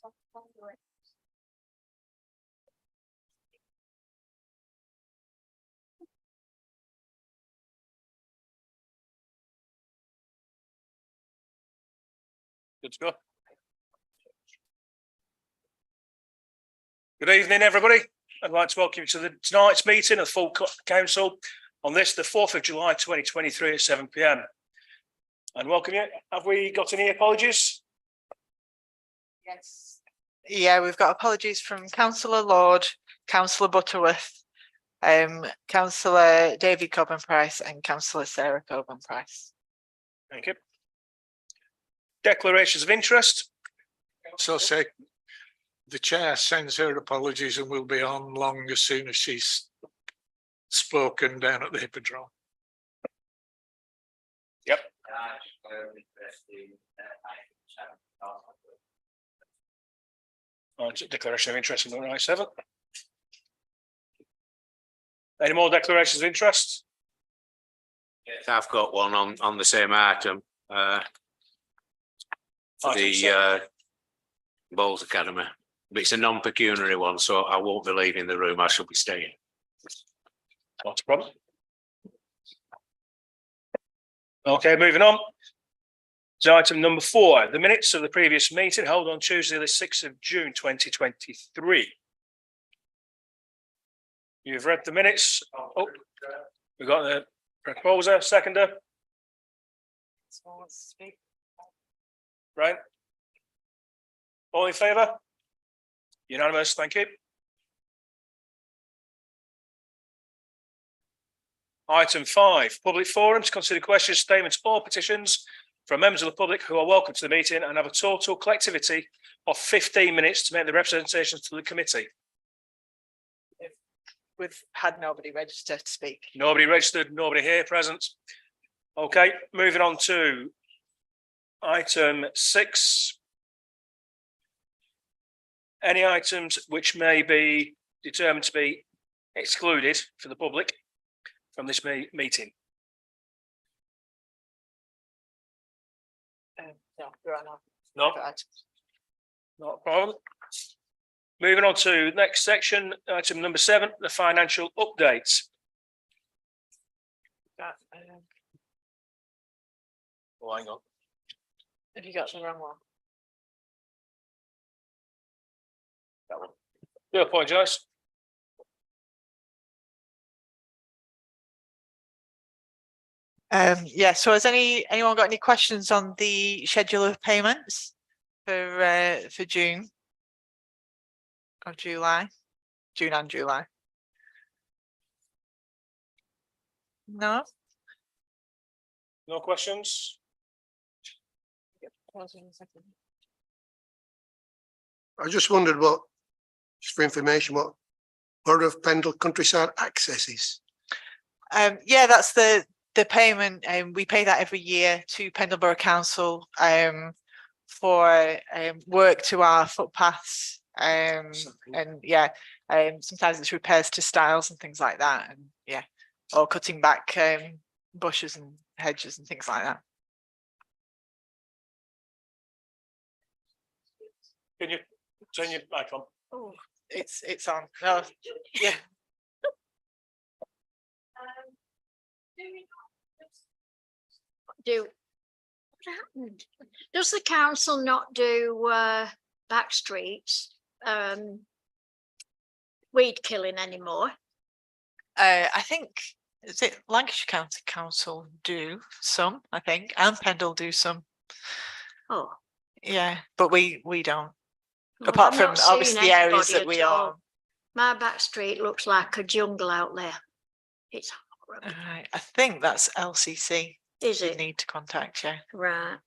Good to go. Good evening, everybody. I'd like to welcome you to tonight's meeting of the full council on this, the 4th of July 2023 at 7 p.m. And welcome you. Have we got any apologies? Yes. Yeah, we've got apologies from Councillor Lord, Councillor Butterworth, Councillor David Coburn-Price and Councillor Sarah Coburn-Price. Thank you. Declarations of interest. So say the chair sends her apologies and will be on long as soon as she's spoken down at the Hippodrome. Yep. Declaration of interest in the right 7. Any more declarations of interest? Yes, I've got one on the same item. For the Bowls Academy, but it's a non-pecuniary one, so I won't be leaving the room. I shall be staying. Not a problem. Okay, moving on to item number 4, the minutes of the previous meeting held on Tuesday, the 6th of June 2023. You've read the minutes. Oh, we've got the proposer, seconder. Right. All in favour? Unanimous, thank you. Item 5, public forum to consider questions, statements or petitions from members of the public who are welcome to the meeting and have a total collectivity of 15 minutes to make the representations to the committee. We've had nobody register to speak. Nobody registered, nobody here present. Okay, moving on to item 6. Any items which may be determined to be excluded for the public from this meeting? No, there are not. No, not a problem. Moving on to the next section, item number 7, the financial update. Oh, hang on. Have you got the wrong one? That one. Do apologise. Yeah, so has anyone got any questions on the schedule of payments for June or July? June and July. No? No questions? I just wondered what, just for information, what Borough of Pendle Countryside Access is. Yeah, that's the payment, and we pay that every year to Pendle Borough Council for work to our footpaths, and yeah, sometimes it's repairs to stiles and things like that, and yeah, or cutting back bushes and hedges and things like that. Can you turn your mic on? Oh, it's on. Oh, yeah. What happened? Does the council not do back streets weed killing anymore? I think, is it Lancashire County Council do some, I think, and Pendle do some. Oh, Yeah, but we don't. well, Apart I've from not seen obviously the areas that anybody we at all. are. My back street looks like a jungle out there. It's horrible. Right, I think that's LCC. Is You it? need to contact you. Right.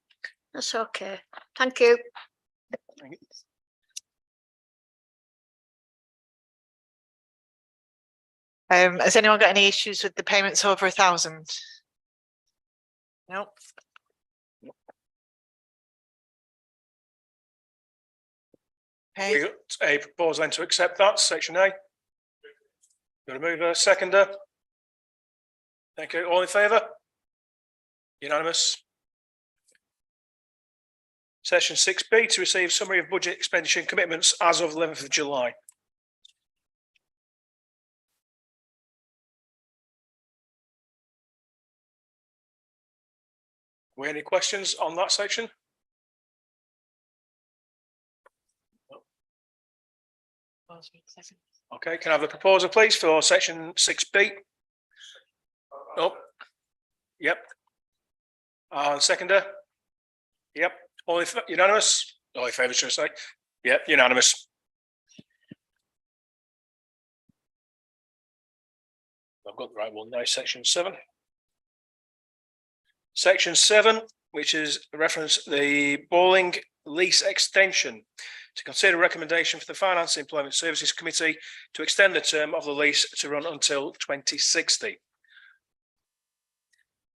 That's okay. Thank you. Has anyone got any issues with the payments over 1,000? Nope. Okay. We got a proposal then to accept that, section A. Got to move a seconder. Thank you. All in favour? Unanimous. Section 6B, to receive summary of budget expenditure and commitments as of 11th of July. We any questions on that section? Okay, can I have the proposal, please, for section 6B? Oh, yep. Seconder? Yep. All in unanimous? All in favour, should I say? Yep, unanimous. I've got the right one now, section 7. Section 7, which is reference the bowling lease extension, to consider recommendation for the Finance and Employment Services Committee to extend the term of the lease to run until 2060.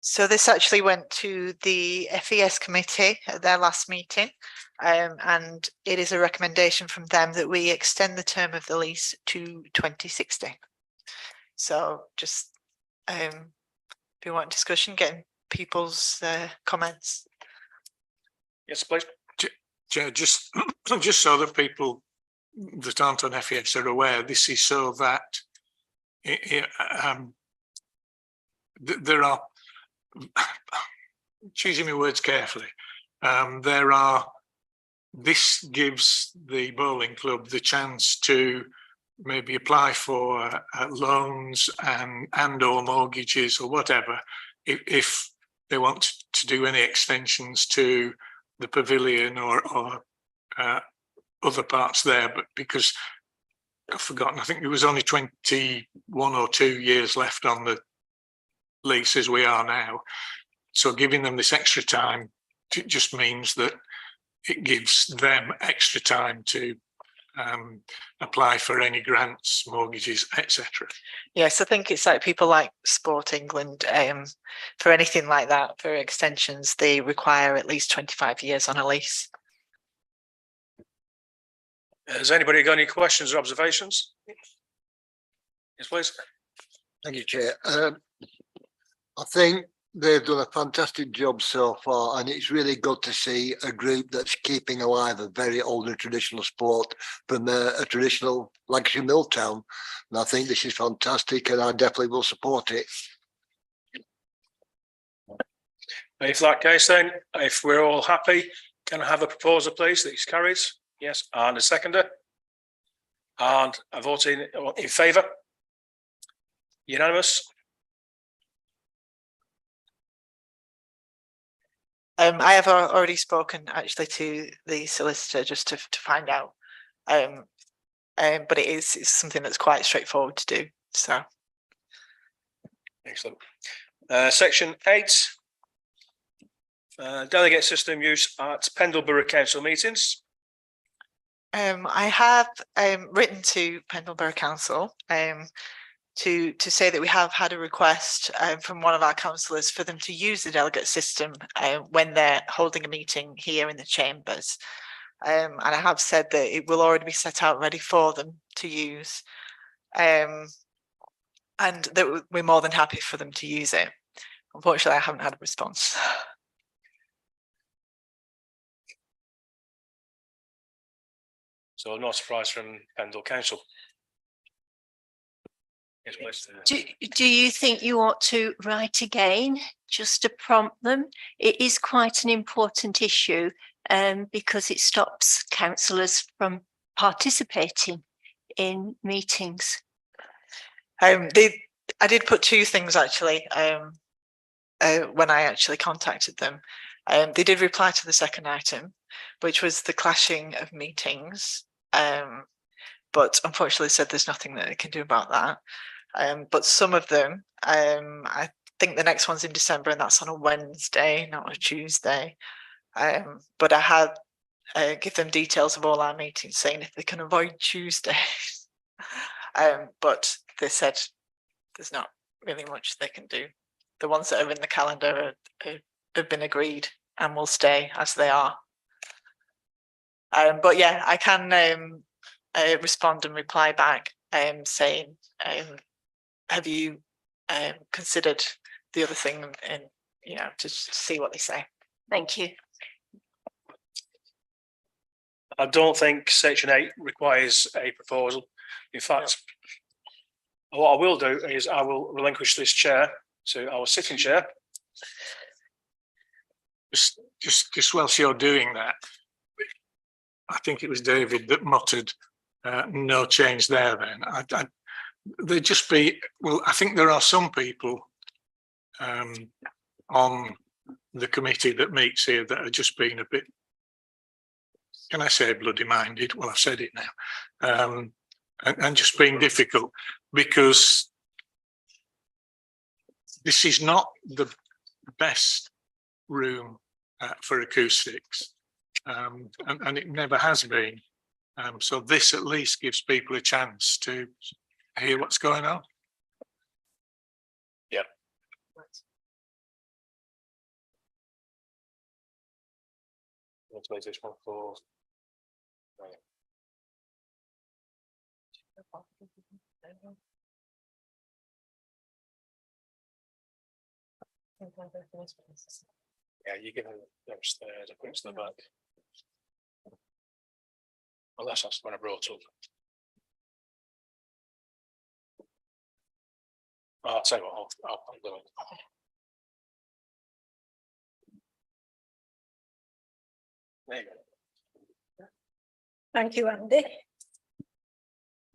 So this actually went to the FES committee at their last meeting, and it is a recommendation from them that we extend the term of the lease to 2060. So just if you want discussion, getting people's comments. Yes, please. Chair, just so that people that aren't on FES are aware, this is so that there are, choosing my words carefully, this gives the bowling club the chance to maybe apply for loans and or mortgages or whatever, if they want to do any extensions to the pavilion or other parts there, but because I've forgotten, I think there was only 21 or 2 years left on the lease as we are now. So giving them this extra time just means that it gives them extra time to apply for any grants, mortgages, etc. Yes, I think it's like people like Sport England, for anything like that, for extensions, they require at least 25 years on a lease. Has anybody got any questions or observations? Yes, please. Thank you, Chair. I think they've done a fantastic job so far, and it's really good to see a group that's keeping alive a very old and traditional sport from a traditional Lancashire mill town. And I think this is fantastic, and I definitely will support it. If that case, then, if we're all happy, can I have a proposal, please, that is carried? Yes, and a seconder? And a vote in favour? Unanimous? I have already spoken actually to the solicitor just to find out, but it's something that's quite straightforward to do. So, Excellent. Section 8, delegate system use at Pendle Borough Council meetings. I have written to Pendle Borough Council to say that we have had a request from one of our councillors for them to use the delegate system when they're holding a meeting here in the chambers. And I have said that it will already be set out ready for them to use, and that we're more than happy for them to use it. Unfortunately, I haven't had a response. So no surprise from Pendle Council. Yes, please. Do you think you ought to write again just to prompt them? It is quite an important issue because it stops councillors from participating in meetings. I did put 2 things actually when I actually contacted them. They did reply to the second item, which was the clashing of meetings, but unfortunately said there's nothing that they can do about that. But some of them, I think the next one's in December, and that's on a Wednesday, not a Tuesday. But I had give them details of all our meetings, saying if they can avoid Tuesday. But they said there's not really much they can do. The ones that are in the calendar have been agreed and will stay as they are. But yeah, I can respond and reply back saying, have you considered the other thing, and to see what they say. Thank you. I don't think section 8 requires a proposal. In fact, what I will do is I will relinquish this chair to our sitting chair. Just whilst you're doing that, I think it was David that muttered, no change there then. There'd just be, well, I think there are some people on the committee that meets here that are just being a bit, can I say bloody minded? Well, I've said it now. And just being difficult, because this is not the best room for acoustics, and it never has been. So this at least gives people a chance to hear what's going on. Yeah. Let's make this one for. Yeah, you give them upstairs, I put it to the back. Well, that's when I brought up. I'll tell you what, I'll do it. There you go. Thank you, Andy.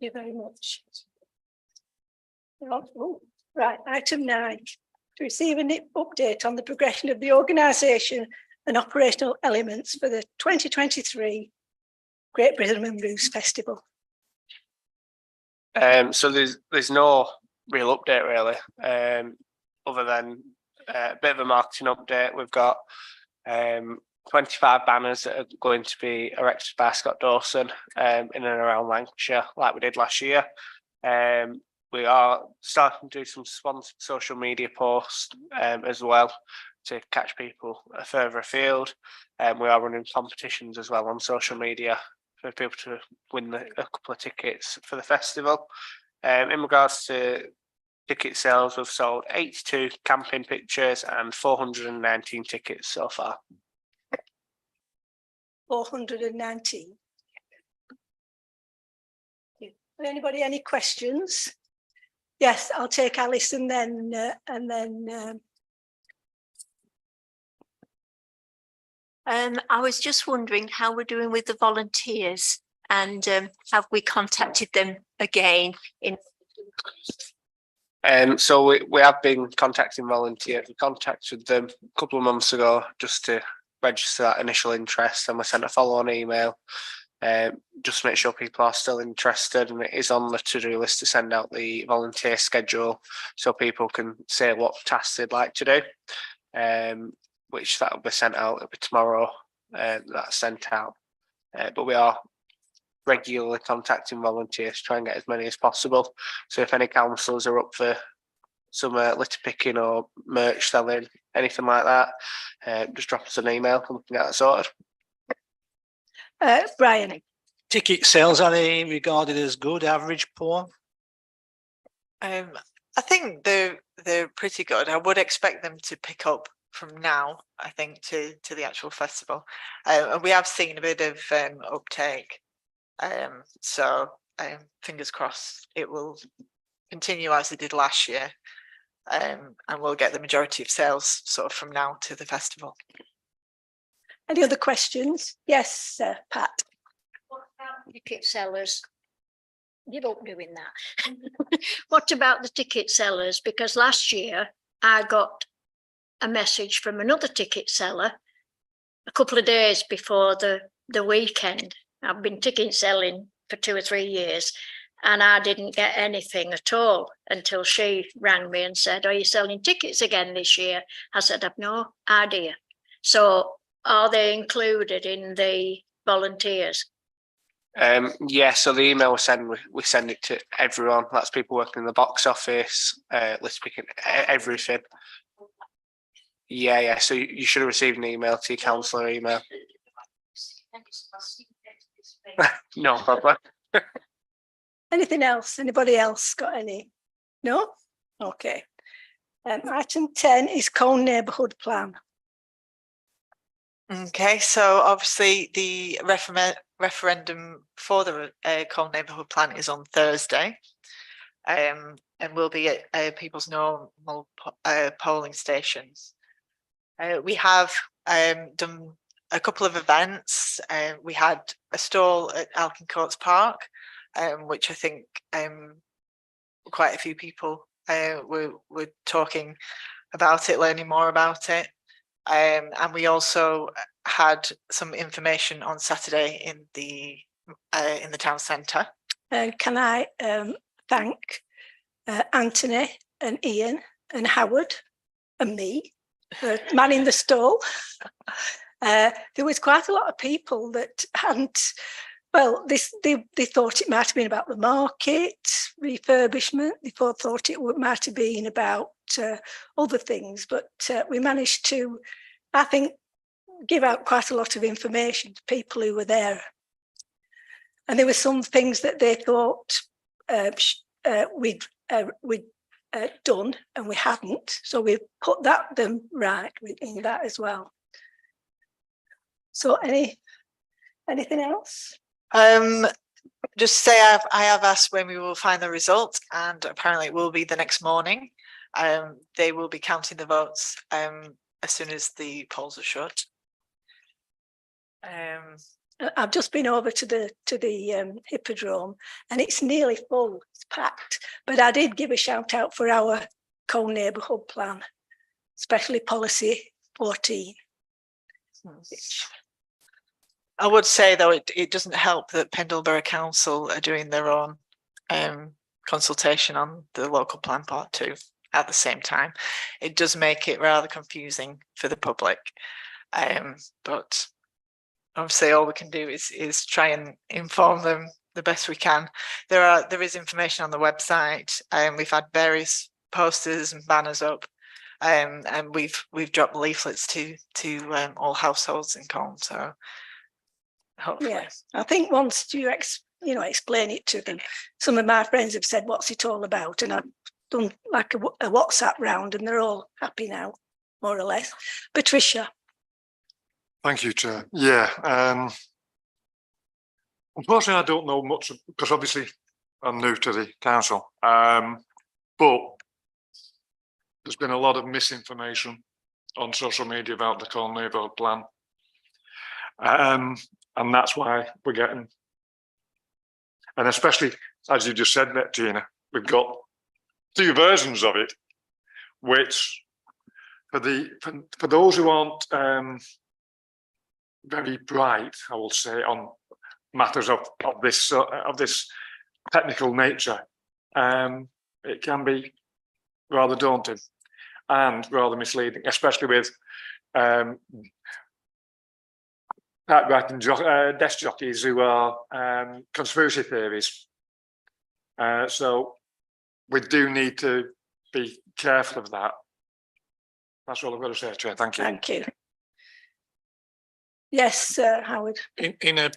Thank you very much. Oh, right, item 9, to receive an update on the progression of the organisation and operational elements for the 2023 Great Britain and Roos Festival. So there's no real update really, other than a bit of a marketing update. We've got 25 banners that are going to be erected by Scott Dawson in and around Lancashire, like we did last year. We are starting to do some sponsored social media posts as well to catch people further afield. We are running competitions as well on social media for people to win a couple of tickets for the festival. In regards to ticket sales, we've sold 82 camping pictures and 419 tickets so far. 419. Anybody any questions? Yes, I'll take Alice and then I was just wondering how we're doing with the volunteers, and have we contacted them again? So we have been contacting volunteers. We contacted them a couple of months ago just to register that initial interest, and we sent a follow-on email just to make sure people are still interested, and it is on the to-do list to send out the volunteer schedule so people can say what tasks they'd like to do, which that will be sent out. It'll be tomorrow that's sent out, but we are regularly contacting volunteers to try and get as many as possible. So if any councillors are up for some litter picking or merch selling, anything like that, just drop us an email and we can get that sorted. Brian. Ticket sales, are they regarded as good, average, poor? I think they're pretty good. I would expect them to pick up from now, I think, to the actual festival. And we have seen a bit of uptake. So fingers crossed it will continue as it did last year. And we'll get the majority of sales sort of from now to the festival. Any other questions? Yes, Pat. What about ticket sellers? Give up doing that. What about the ticket sellers? Because last year I got a message from another ticket seller a couple of days before the weekend. I've been ticket selling for 2 or 3 years, and I didn't get anything at all until she rang me and said, "Are you selling tickets again this year?" I said, "I've no idea." So are they included in the volunteers? Yeah, so the email we send it to everyone. That's people working in the box office, list picking, everything. Yeah. So you should have received an email to your councillor email. No problem. Anything else? Anybody else got any? No? Okay. Item 10 is Colne Neighbourhood Plan. Okay, so obviously the referendum for the Colne neighbourhood plan is on Thursday. And will be at people's normal polling stations. We have done a couple of events. We had a stall at Alkin Courts Park, which I think quite a few people were talking about it, learning more about it. And we also had some information on Saturday in the town centre. Can I thank Anthony and Ian and Howard and me for manning the stall. There was quite a lot of people that hadn't, well, they thought it might have been about the market, refurbishment, they thought it might have been about other things, but we managed to, I think, give out quite a lot of information to people who were there. And there were some things that they thought we'd done and we hadn't, so we put them right in that as well. So anything else? Just say I have asked when we will find the results, and apparently it will be the next morning. They will be counting the votes as soon as the polls are shut. I've just been over to the Hippodrome, and it's nearly full, it's packed. But I did give a shout out for our Colne neighbourhood plan, especially policy 14. I would say though it doesn't help that Pendle Borough Council are doing their own consultation on the local plan part 2 at the same time. It does make it rather confusing for the public, but obviously all we can do is try and inform them the best we can. There is information on the website, and we've had various posters and banners up, and we've dropped leaflets to all households in Colne. So hopefully, yes, I think once you explain it to them, some of my friends have said, "What's it all about?" And I've done like a WhatsApp round, and they're all happy now, more or less. Patricia. Thank you, Chair. Yeah, unfortunately, I don't know much because obviously I'm new to the council, but there's been a lot of misinformation on social media about the Colne neighbourhood plan, and that's why we're getting, and especially as you just said, that Gina, we've got 2 versions of it, which for those who aren't very bright, I will say, on matters of this technical nature, it can be rather daunting and rather misleading, especially with typewriting desk jockeys who are conspiracy theories. So we do need to be careful of that. That's all I've got to say, Chair. Thank you. Thank you. Yes, Howard. In a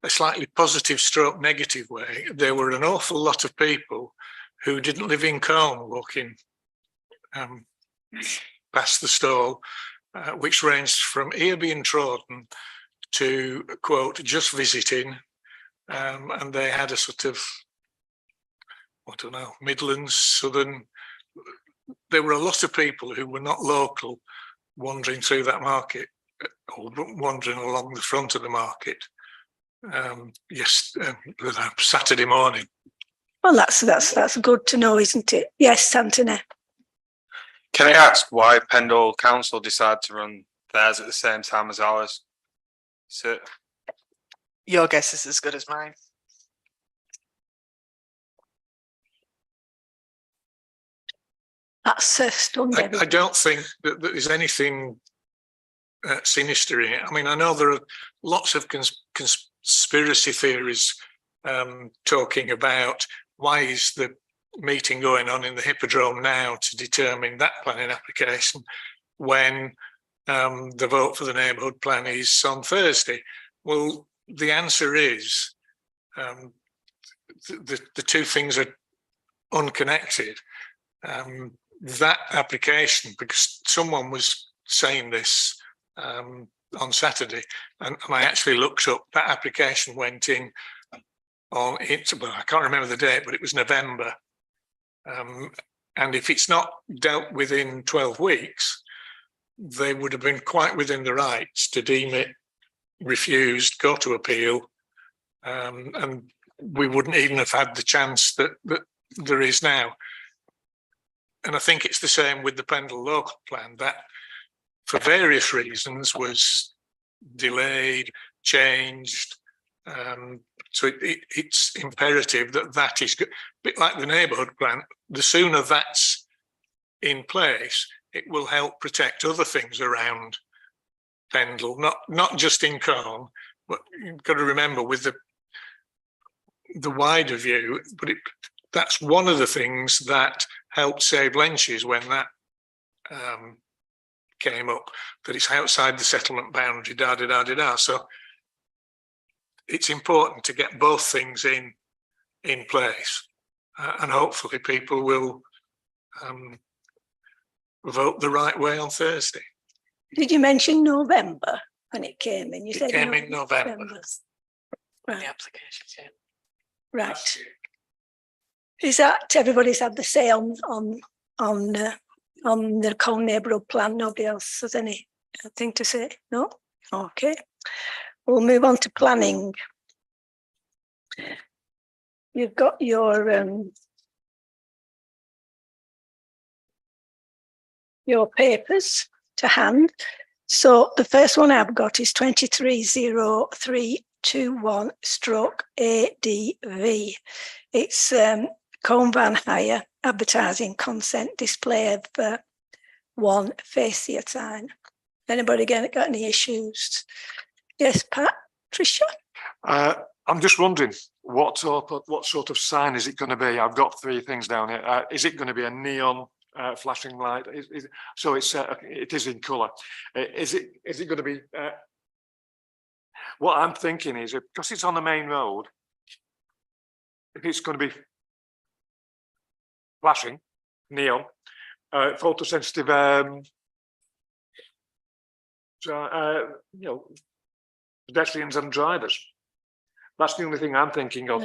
slightly positive stroke negative way, there were an awful lot of people who didn't live in Colne walking past the stall, which ranged from Earby and Trawden to, quote, just visiting, and they had a sort of, I don't know, Midlands, Southern. There were a lot of people who were not local wandering through that market, or wandering along the front of the market. Saturday morning. Well, that's good to know, isn't it? Yes, Anthony. Can I ask why Pendle Council decided to run theirs at the same time as ours? So, your guess is as good as mine. That's stunning. I don't think that there's anything sinister in it. I mean, I know there are lots of conspiracy theories talking about why is the meeting going on in the Hippodrome now to determine that planning application when the vote for the neighbourhood plan is on Thursday. Well, the answer is the 2 things are unconnected. That application, because someone was saying this on Saturday, and I actually looked up, that application went in on it, well, I can't remember the date, but it was November. And if it's not dealt within 12 weeks, they would have been quite within the rights to deem it refused, go to appeal, and we wouldn't even have had the chance that there is now. And I think it's the same with the Pendle local plan, that for various reasons was delayed, changed. So it's imperative that that is good. A bit like the neighbourhood plan, the sooner that's in place, it will help protect other things around Pendle, not just in Colne, but you've got to remember with the wider view, but that's one of the things that helped save Lenches when that came up, that it's outside the settlement boundary, So it's important to get both things in place, and hopefully people will vote the right way on Thursday. Did you mention November when it came in? You said It came in November. The Right, applications, yeah. right. Is that everybody's had the say on the Colne neighbourhood plan? Nobody else has anything to say? No? Okay. We'll move on to planning. You've got your papers to hand. So the first one I've got is 230321/ADV. It's Colne Van Hire advertising consent display of one fascia sign. Anybody got any issues? Yes, Patricia? I'm just wondering what sort of sign is it going to be? I've got three things down here. Is it going to be a neon flashing light? So it is in colour. Is it going to be? What I'm thinking is, because it's on the main road, if it's going to be flashing neon, photosensitive, pedestrians and drivers. That's the only thing I'm thinking of.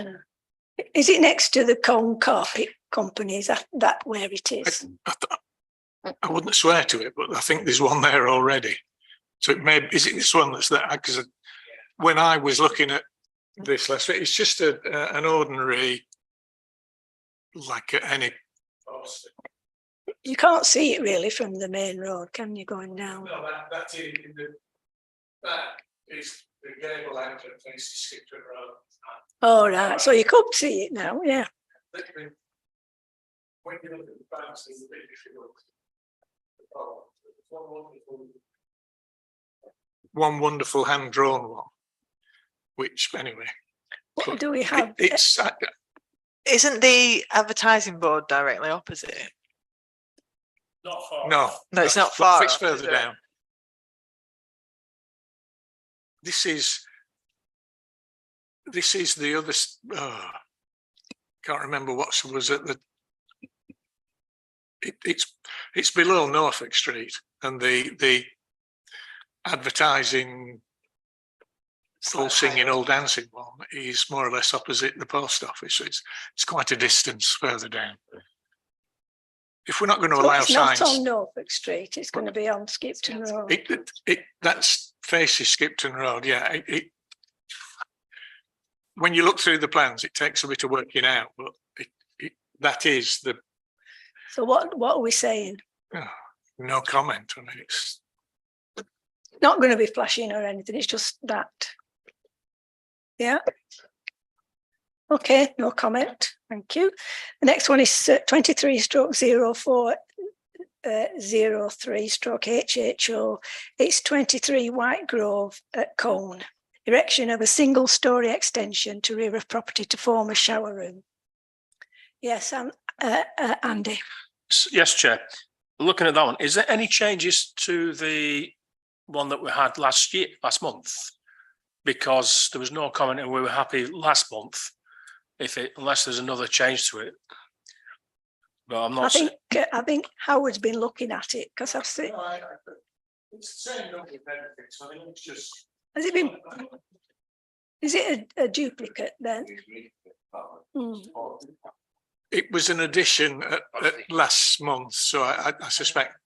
Is it next to the Colne Carpet Company? Is that where it is? I wouldn't swear to it, but I think there's one there already. So is it this one that's there? Because when I was looking at this last week, it's just an ordinary, like any. You can't see it really from the main road, can you, going down? No, that is the gable end of Skipton Road. Oh, right. So you could see it now, yeah. When you look at the plans, there's a bit difficult. One wonderful hand-drawn one, which anyway. What do we have? Isn't the advertising board directly opposite? Not far. No, it's not far. It's up, further is it? down. This is the other. Can't remember what was at the. It's below Norfolk Street, and the advertising, all singing, all dancing one is more or less opposite the post office. It's quite a distance further down. If we're not going to allow signs, it's not on Norfolk Street. It's going to be on Skipton Road. That's faces Skipton Road. Yeah. When you look through the plans, it takes a bit of working out, but that is the. So what are we saying? No comment. I mean, it's not going to be flashing or anything. It's just that. Yeah. Okay, no comment. Thank you. The next one is 23/0403/HHO. It's 23 White Grove at Colne. Erection of a single-storey extension to rear of property to form a shower room. Yes, Andy. Yes, Chair. Looking at that one, is there any changes to the one that we had last month? Because there was no comment and we were happy last month. Unless there's another change to it. But I'm not. I think Howard's been looking at it because I've seen. It's the same number of benefits, I think it's just. Has it been, is it a duplicate then? Hmm. It was an addition at last month, so I suspect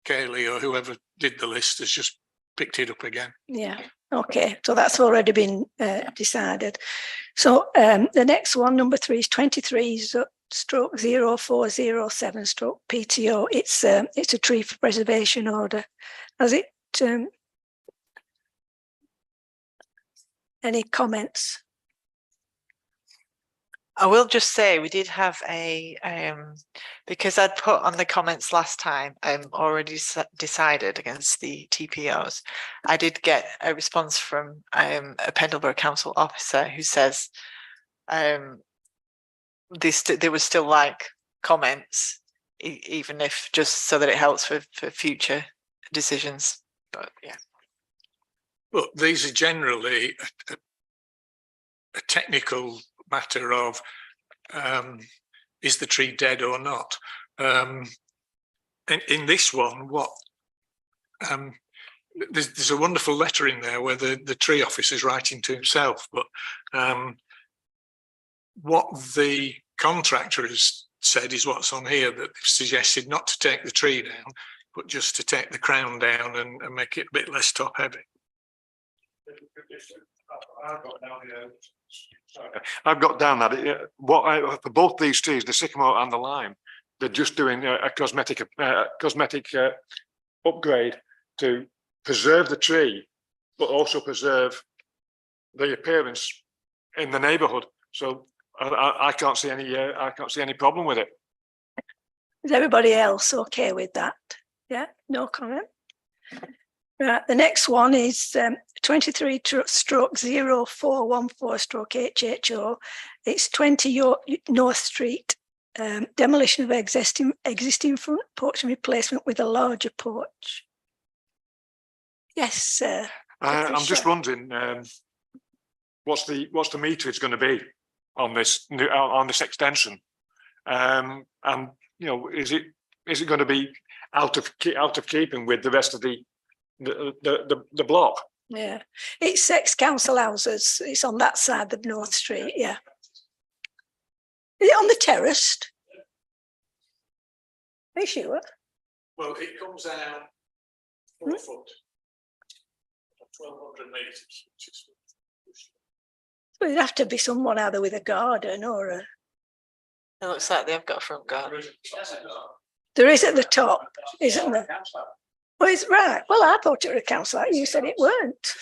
Kaylee or whoever did the list has just picked it up again. Yeah, okay, so that's already been decided. So the next one, number 3 is 23/0407/PTO. It's a tree for preservation order. Has it any comments? I will just say we did have a because I'd put on the comments last time already decided against the TPOs. I did get a response from a Pendleborough Council officer who says they would still like comments, even if just so that it helps for future decisions. But yeah. But these are generally a technical matter of is the tree dead or not. In this one, there's a wonderful letter in there where the tree officer is writing to himself, but what the contractor has said is what's on here, that they've suggested not to take the tree down, but just to take the crown down and make it a bit less top heavy. I've got down that for both these trees, the sycamore and the lime, they're just doing a cosmetic upgrade to preserve the tree, but also preserve the appearance in the neighbourhood. So I can't see any problem with it. Is everybody else okay with that? Yeah, no comment. Right, the next one is 23/0414/HHO. It's 20 North Street, demolition of existing front porch and replacement with a larger porch. Yes, sir. I'm just wondering what's the meterage going to be on this extension, and you know, is it going to be out of keeping with the rest of the block? Yeah, it's ex-council houses. It's on that side of North Street. Yeah. Is it on the terraced? Are you sure? Well, it comes out 4 foot, 1,200 metres. Well, it'd have to be someone either with a garden or a. It looks like they've got a front garden. There is at the top, isn't there? Well, it's right. Well, I thought it was a council. You said it weren't.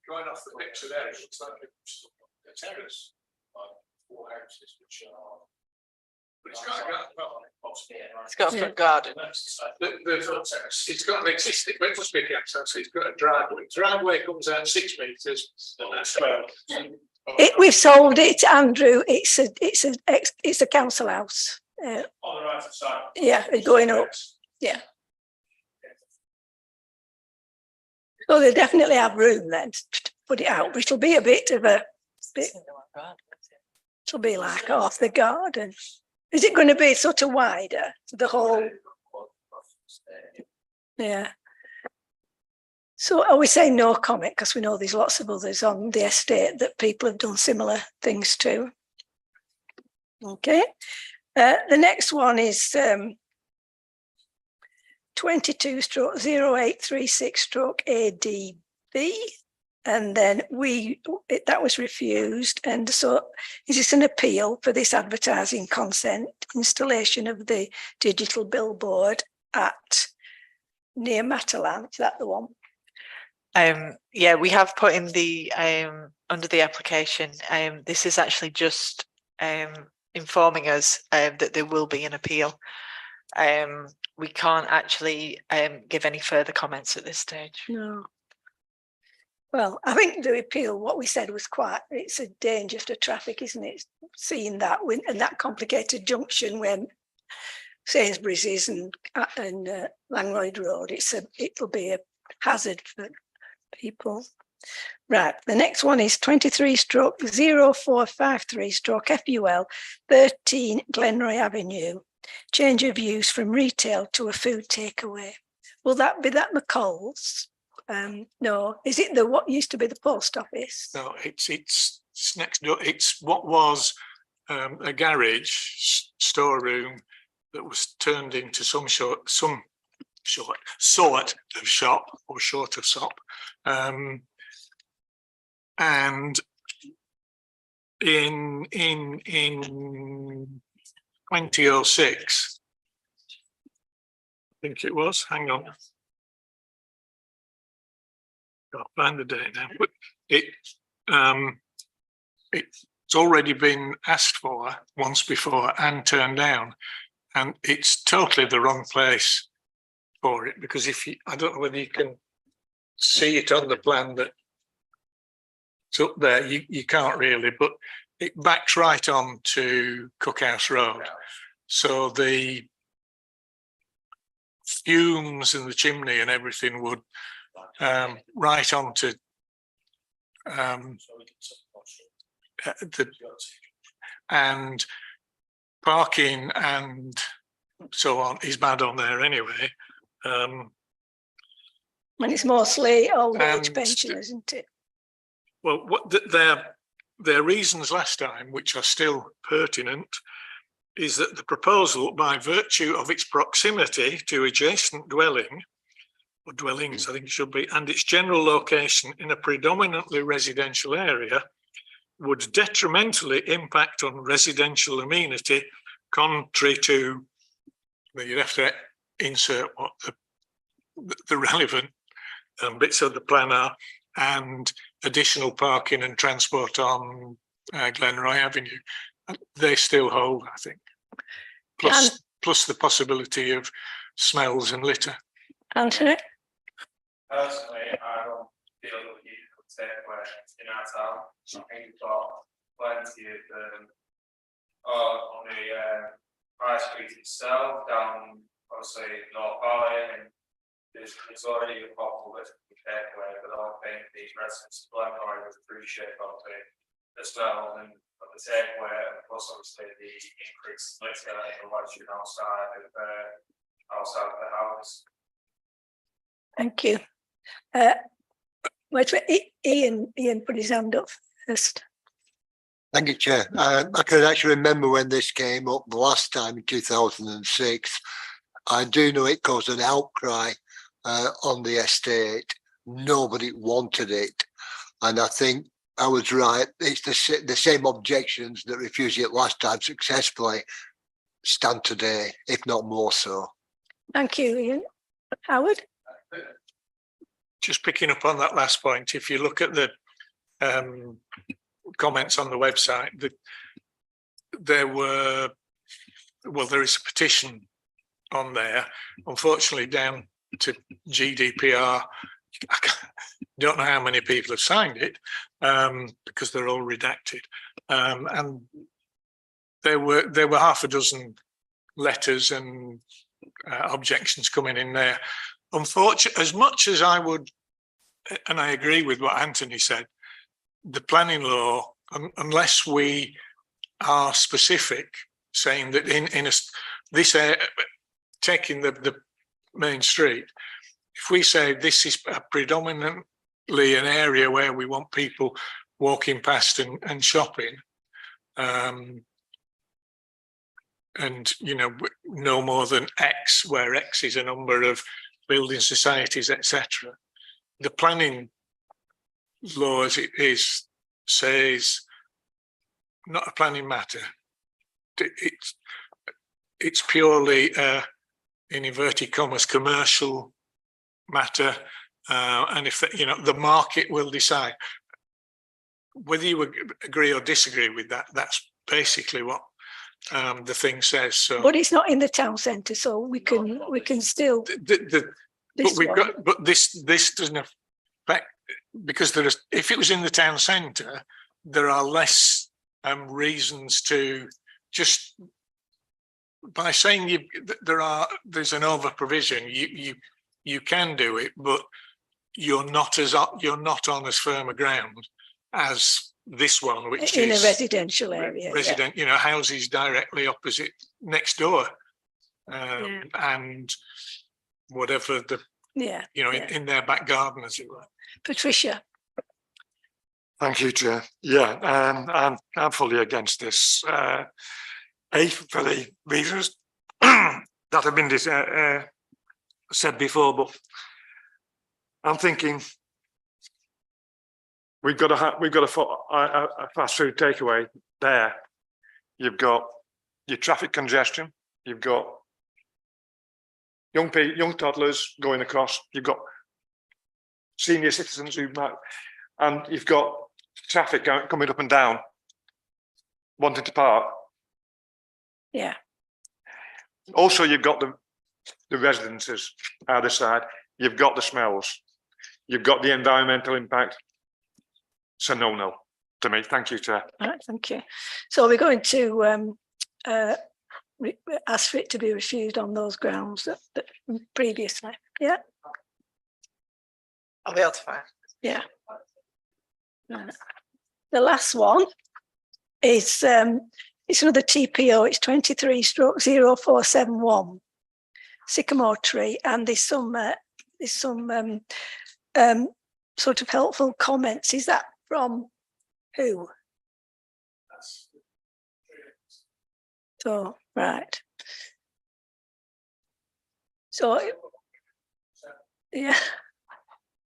Going off the picture there, it looks like a terrace. 4 houses which are. But it's got a front garden. It's got an existing, it must be a council, so it's got a driveway. Driveway comes out 6 metres and that's 12. We've sold it, Andrew. It's a council house. On the right side. Yeah, going up. Yeah. So they definitely have room then to put it out, but it'll be a bit of a bit. It'll be like half the garden. Is it going to be sort of wider? The whole. Yeah. So are we saying no comment? Because we know there's lots of others on the estate that people have done similar things to. Okay. The next one is 22/0836/ADB, and then that was refused. And so is this an appeal for this advertising consent installation of the digital billboard at near Matalan? Is that the one? Yeah, we have put in the under the application. This is actually just informing us that there will be an appeal. We can't actually give any further comments at this stage. No. Well, I think the appeal, what we said was it's a danger to traffic, isn't it? Seeing that in that complicated junction when Sainsbury's is and Langroyd Road, it'll be a hazard for people. Right, the next one is 23/0453/FUL 13 Glenroy Avenue. change of use from retail to a food takeaway. Will that be that McCall's? No, is it the what used to be the post office? No, it's next door. It's what was a garage storeroom that was turned into some sort of shop or short of shop. And in 2006, I think it was, hang on. Can't find the date now, but it's already been asked for once before and turned down, and it's totally the wrong place for it, because I don't know whether you can see it on the plan that it's up there, you can't really, but it backs right on to Cookhouse Road. So the fumes and the chimney and everything would right onto and parking and so on is bad on there anyway. And it's mostly old age And- pensioners, isn't it? Well, their reasons last time, which are still pertinent, is that the proposal, by virtue of its proximity to adjacent dwelling, or dwellings, I think it should be, and its general location in a predominantly residential area, would detrimentally impact on residential amenity, contrary to, well, you'd have to insert what the relevant bits of the plan are, and additional parking and transport on Glenroy Avenue. They still hold, I think. Plus the possibility of smells and litter. Anthony? Personally, I don't feel that you could take where in our town. I think we've got plenty of on the High Street itself, down obviously North Valley, and there's already a couple that we take away, but I think these residents of Glenroy would appreciate of it as well, and of the takeaway, and plus obviously the increased litter and watching outside of the house. Thank you. Wait, Ian put his hand up first. Thank you, Chair. I can actually remember when this came up the last time in 2006. I do know it caused an outcry on the estate. Nobody wanted it. And I think I was right. It's the same objections that refused it last time successfully stand today, if not more so. Thank you, Ian. Howard? Just picking up on that last point, if you look at the comments on the website, there is a petition on there, unfortunately down to GDPR. I don't know how many people have signed it because they're all redacted, and there were half a dozen letters and objections coming in there. Unfortunately, as much as I would, and I agree with what Anthony said, the planning law, unless we are specific, saying that in this area, taking the main street, if we say this is predominantly an area where we want people walking past and shopping, and no more than X, where X is a number of building societies, etc. The planning law as it is says not a planning matter. It's purely in inverted commas commercial matter, and if the market will decide whether you agree or disagree with that. That's basically what the thing says. So, But it's not in the town centre, so we can still. But this doesn't affect, because if it was in the town centre, there are less reasons to just, by saying there's an over provision, you can do it, but you're not on as firm a ground as this one, which In is a residential area. houses directly opposite next door and whatever the, Yeah. you know, yeah. in their back garden, as it were. Patricia, Thank you, Chair. Yeah, I'm fully against this. For the reasons that have been said before, but I'm thinking we've got a fast food takeaway there. You've got your traffic congestion. You've got young toddlers going across. You've got senior citizens who might, and you've got traffic coming up and down, wanting to park. yeah, Also, you've got the residences either side. You've got the smells. You've got the environmental impact. So no to me. Thank you, Chair. all right, thank you. So we're going to ask for it to be refused on those grounds that previously. Yeah, I'll be able to find. yeah. Right. The last one is it's another TPO. It's 23/0471 sycamore tree, and there's some sort of helpful comments. Is that from who? So right. So yeah.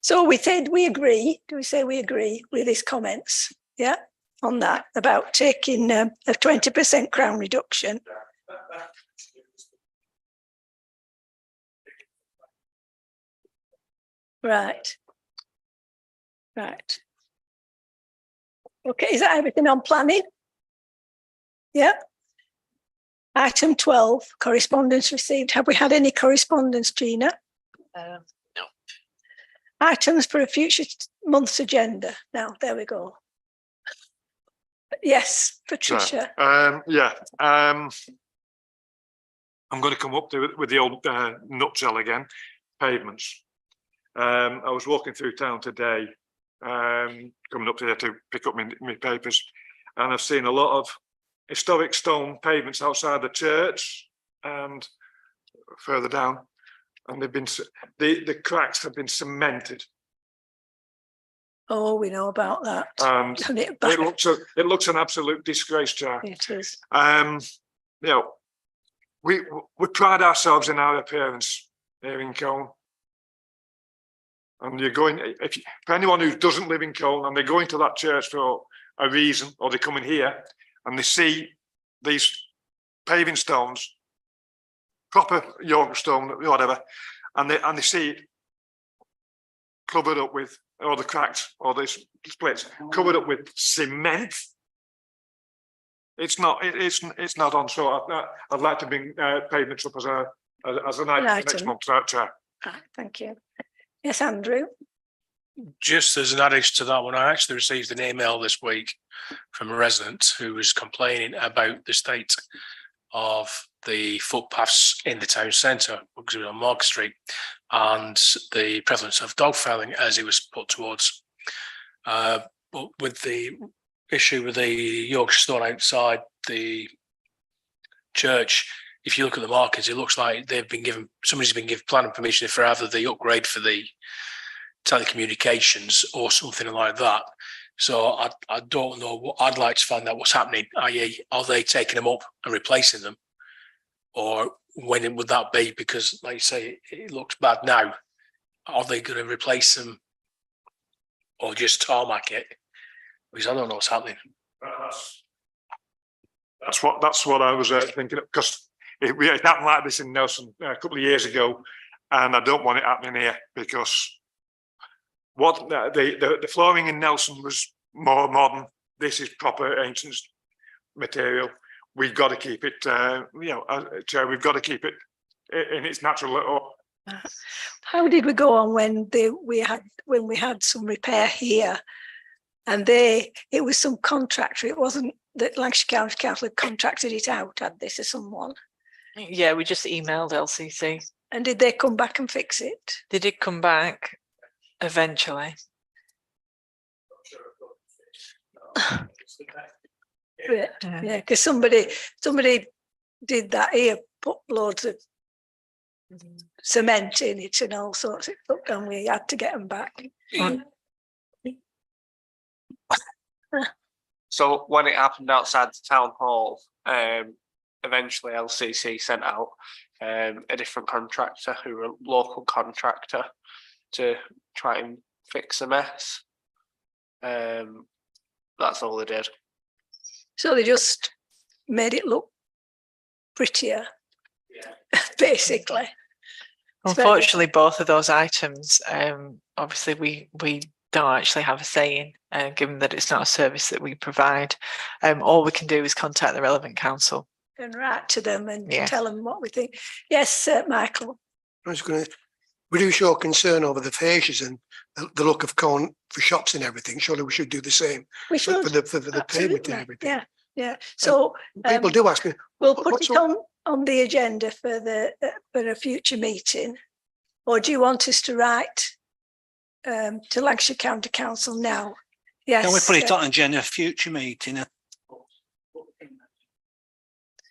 So we said we agree. Do we say we agree with his comments? Yeah, on that about taking a 20% crown reduction. Right. Right. Okay, is that everything on planning? Yeah. Item 12, correspondence received. Have we had any correspondence, Gina? No. Items for a future month's agenda. Now, there we go. Yes, Patricia. I'm going to come up with the old nutshell again. Pavements. I was walking through town today, coming up here to pick up my papers, and I've seen a lot of historic stone pavements outside the church and further down, and they've been the cracks have been cemented. Oh, we know about that. And it looks an absolute disgrace, Chair. It is. You know, we pride ourselves in our appearance here in Colne. And you're going, for anyone who doesn't live in Colne and they're going to that church for a reason, or they're coming here and they see these paving stones, proper York stone, whatever, and they see it covered up with, or the cracks, or the splits, covered up with cement. It's not on. So I'd like to bring pavements up as an item next month, Chair. Thank you. Yes, Andrew. Just as an addition to that one, I actually received an email this week from a resident who was complaining about the state of the footpaths in the town centre, because it was on Market Street, and the prevalence of dog fouling as it was put towards. But with the issue with the Yorkshire stone outside the church, if you look at the markers, it looks like somebody's been given planning permission for either the upgrade for the telecommunications or something like that. So I don't know. What I'd like to find out what's happening. I.e., are they taking them up and replacing them, or when would that be? Because, like you say, it looks bad now. Are they going to replace them, or just tarmac it? Because I don't know what's happening. That's what I was thinking of, because it happened like this in Nelson a couple of years ago, and I don't want it happening here, because what the flooring in Nelson was more modern. This is proper ancient material. We've got to keep it, we've got to keep it in its natural. How did we go on when we had some repair here, and it was some contractor? It wasn't that Lancashire County Council had contracted it out, had they, to someone? Yeah, we just emailed LCC. And did they come back and fix it? They did come back eventually. Yeah, because somebody did that here put loads of cement in it and all sorts of stuff, and we had to get them back. So when it happened outside the town hall, eventually LCC sent out a different contractor, who were a local contractor, to try and fix the mess. That's all they did. So they just made it look prettier, basically. Unfortunately, both of those items, obviously we don't actually have a say in, given that it's not a service that we provide. All we can do is contact the relevant council. And write to them and Yeah. tell them what we think. Yes, Michael. We do show concern over the fascias and the look of corn for shops and everything. Surely we should do the same We should. for the pavement Absolutely. and everything. Yeah, yeah. So People do ask me, we'll put what's it on the agenda for for a future meeting, or do you want us to write to Lancashire County Council now? Yes. Can we put it on agenda future meeting?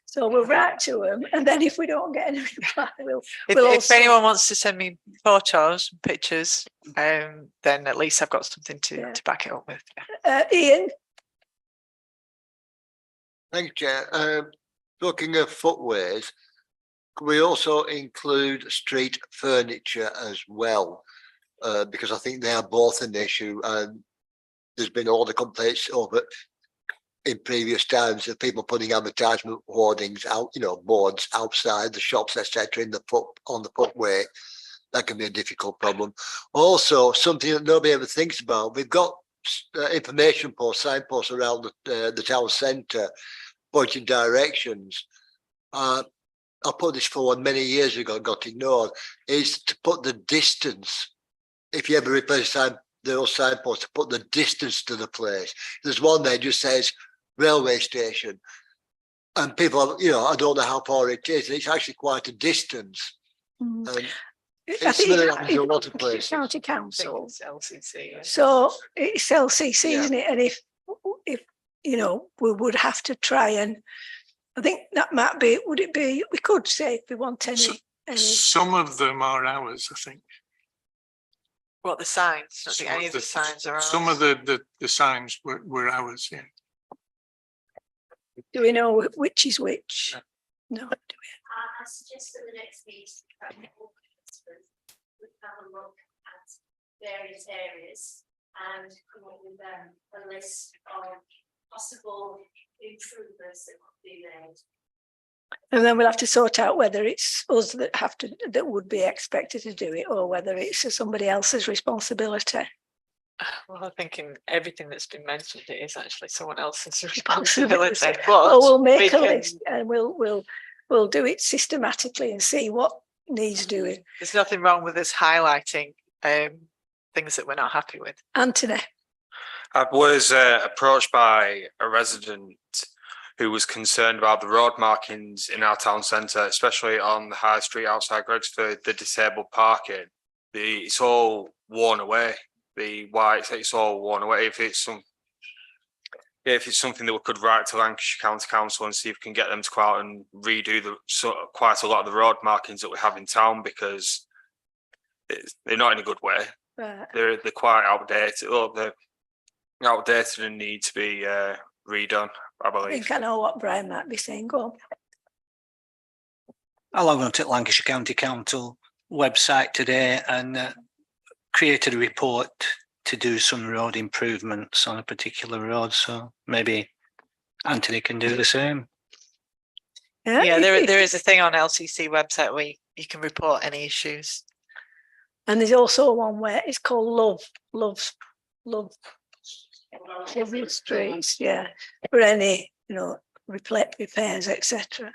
So we'll write to them, and then if we don't get any reply, we'll If also. anyone wants to send me photos, pictures, then at least I've got something to back it up with. Ian, Thank you, Chair. Looking at footways, can we also include street furniture as well? Because I think they are both an issue, and there's been all the complaints over in previous times of people putting advertisement hoardings out, boards outside the shops, etc., on the footway. That can be a difficult problem. Also, something that nobody ever thinks about. We've got information posts, signposts around the town centre, pointing directions. I put this forward many years ago, got ignored. Is to put the distance. If you ever replace those signposts, to put the distance to the place. There's one there just says railway station, and people, I don't know how far it is. It's actually quite a distance. I It's think really it's happens in a lot of places. County Council. It's LCC. Yeah. So it's LCC, Yeah. isn't it? And if we would have to try and, I think that might be. Would it be? We could say if we want any. Some of them are ours, I think. What, the signs? I don't think Some any of of the signs are Some ours. of the signs were ours, yeah. Do we know which is which? No. Do I suggest at the next meeting, we have a look at various areas and come up with a list of possible improvements that could be made. And then we'll have to sort out whether it's us that would be expected to do it, or whether it's somebody else's responsibility. Well, I'm thinking everything that's been mentioned, it is actually someone else's responsibility. Well, we'll make we a can- list and we'll do it systematically and see what needs doing. There's nothing wrong with us highlighting things that we're not happy with. Anthony. I was approached by a resident who was concerned about the road markings in our town centre, especially on the high street outside Gregsford, the disabled parking. It's all worn away. The white, it's all worn away. If it's something that we could write to Lancashire County Council and see if we can get them to go out and redo quite a lot of the road markings that we have in town, because they're not in a good way. Right. They're quite outdated. Well, they're outdated and need to be redone, I I believe. think I know what Brian might be saying. Go on. I logged on to Lancashire County Council website today and created a report to do some road improvements on a particular road. So maybe Anthony can do the same. Yeah, there is a thing on LCC website where you can report any issues. And there's also one where it's called Love Streets, yeah, for any, repairs, etc.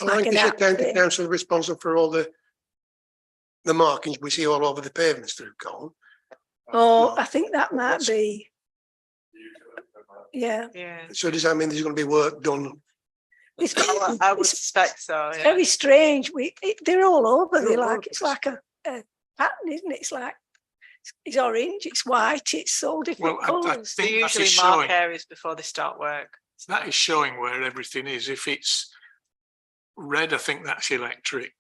Lancashire County Council responsible for all the markings we see all over the pavements through Colne. Oh, I think that might be, yeah. Yeah. So does that mean there's going to be work done? It's, I would suspect so. it's Yeah. very strange. They're all over. They're all over It's the like a pattern, isn't it? It's like it's orange, it's white, it's all different Well, I colours. They think that usually is mark showing. areas before they start work. That is showing where everything is. If it's red, I think that's electric.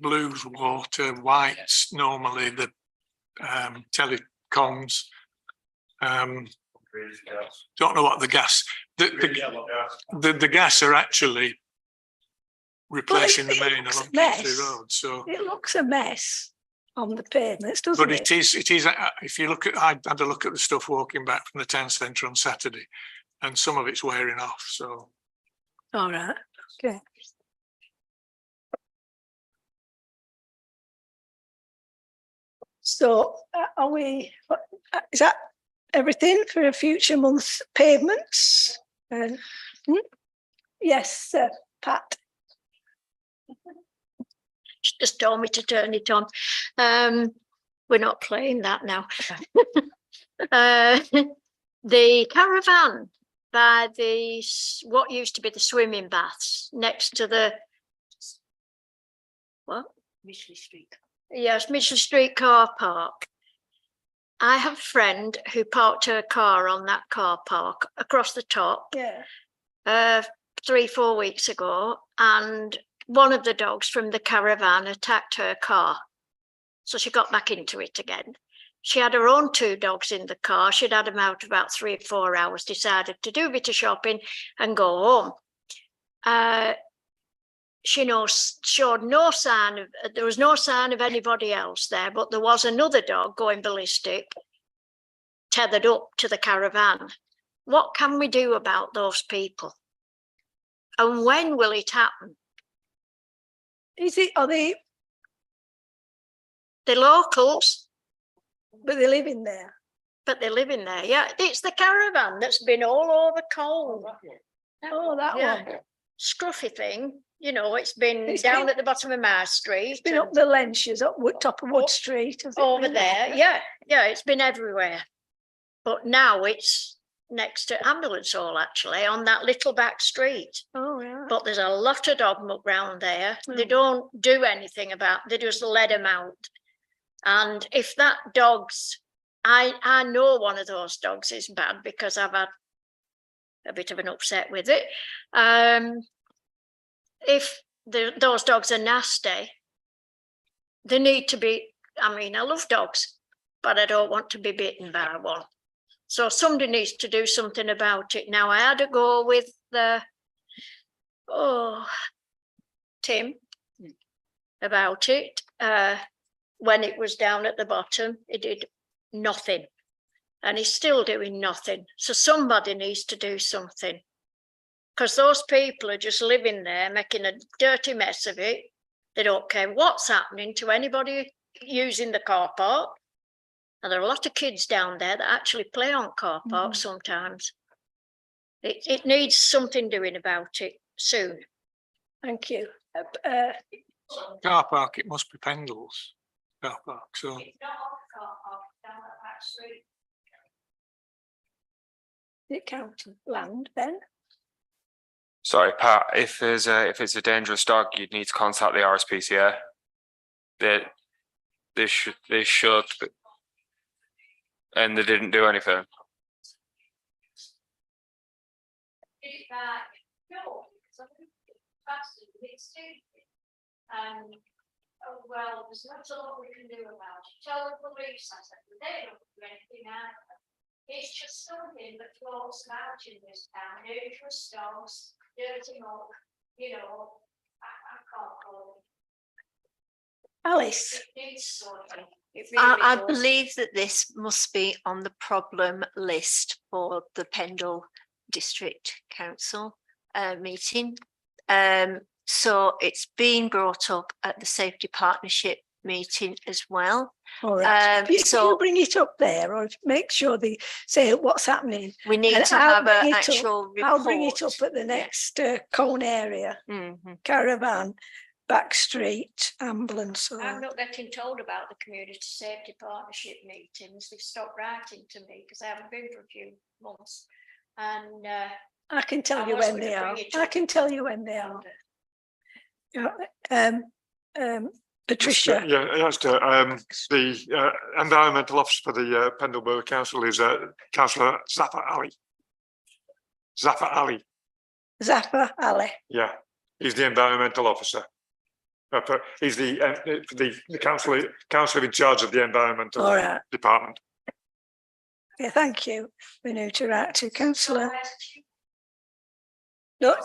Blue's water, white's normally the telecoms. Don't know what the gas, the gas are actually replacing the main along Kingsley Road, so. It looks a mess on the pavements, doesn't But it? it is, if you look at, I had a look at the stuff walking back from the town centre on Saturday, and some of it's wearing off, so. All right, okay. So are we, is that everything for a future month's pavements? Yes, Pat. She just told me to turn it on. We're not playing that now. The caravan by the what used to be the swimming baths next to the what? Midgley Street. Yes, Midgley Street car park. I have a friend who parked her car on that car park across the top. Yeah. 3-4 weeks ago, and one of the dogs from the caravan attacked her car. So she got back into it again. She had her own 2 dogs in the car. She'd had them out about 3 or 4 hours, decided to do a bit of shopping and go home. She showed no sign of, there was no sign of anybody else there, but there was another dog going ballistic, tethered up to the caravan. What can we do about those people? And when will it happen? Are they? The locals. But they live in there. But they live in there, yeah. It's the caravan that's been all over coal. Oh, that one. Scruffy thing, you know, it's been down at the bottom of my street. It's been up the Lenches, up top of Wood Street. Over there, yeah, it's been everywhere. But now it's next to Ambulance Hall, actually, on that little back street. Oh, yeah. But there's a lot of dog muck round there. They don't do anything about, they just let them out. And if that dog's, I know one of those dogs is bad because I've had a bit of an upset with it. If those dogs are nasty, they need to be, I mean, I love dogs, but I don't want to be bitten by one. So somebody needs to do something about it. Now, I had a go with Tim about it. When it was down at the bottom, he did nothing. And he's still doing nothing. So somebody needs to do something. Because those people are just living there, making a dirty mess of it. They don't care what's happening to anybody using the car park. And there are a lot of kids down there that actually play on car parks sometimes. It needs something doing about it soon. Thank you. Car park, it must be Pendle's car park, so. It's not on the car park, down that back street. Is it county land, Ben? Sorry, Pat, if it's a dangerous dog, you'd need to contact the RSPCA. They should, and they didn't do anything. Well, there's not a lot we can do about it. Tell the police, I said, they don't do anything either. It's just something that floats about in this town. Dangerous dogs, dirty muck, you know, I can't call it. Alice. It needs sorting. I believe that this must be on the problem list for the Pendle District Council meeting. So it's been brought up at the Safety Partnership meeting as well. All right. So you bring it up there or make sure they say what's happening. we need And to I'll have bring an it up. actual report. I'll bring it up at the next cone area. Caravan, back street, ambulance. I'm not getting told about the community safety partnership meetings. They've stopped writing to me because I haven't been for a few months. And I can tell I you was when gonna they are. bring it I up. can tell you when they are. Patricia. Yeah, that's the environmental officer for the Pendle Borough Council is Councillor Zafar Ali. Zafar Ali. Zafar Ali. Yeah. He's the environmental officer. He's the councillor in charge of the environmental All right. department. Yeah, thank you. We need to write to councillor. No,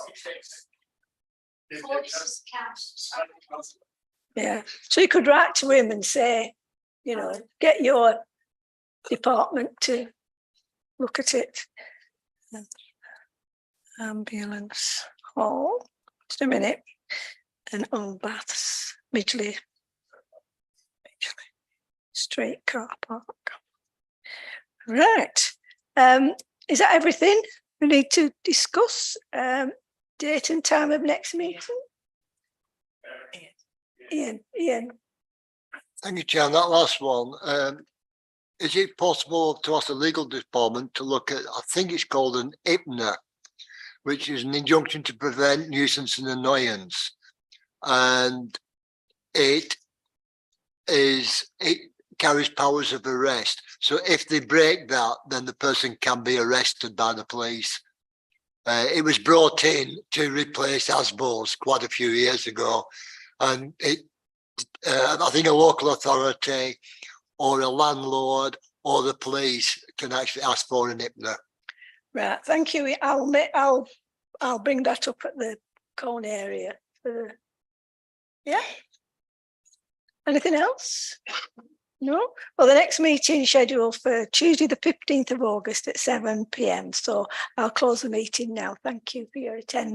yeah, so you could write to him and say, you know, get your department to look at it. Ambulance hall, just a minute, and Old Baths, Midgley Street car park. Right, is that everything we need to discuss? Date and time of next meeting? Ian. Thank you, Chair. That last one, is it possible to ask the legal department to look at, I think it's called an IPNA, which is an injunction to prevent nuisance and annoyance. And it carries powers of arrest. So if they break that, then the person can be arrested by the police. It was brought in to replace ASBOs quite a few years ago. And I think a local authority or a landlord or the police can actually ask for an IPNA. Right, thank you. I'll bring that up at the Colne area. Yeah. Anything else? No? Well, the next meeting is scheduled for Tuesday, the 15th of August at 7 p.m. So I'll close the meeting now. Thank you for your attendance.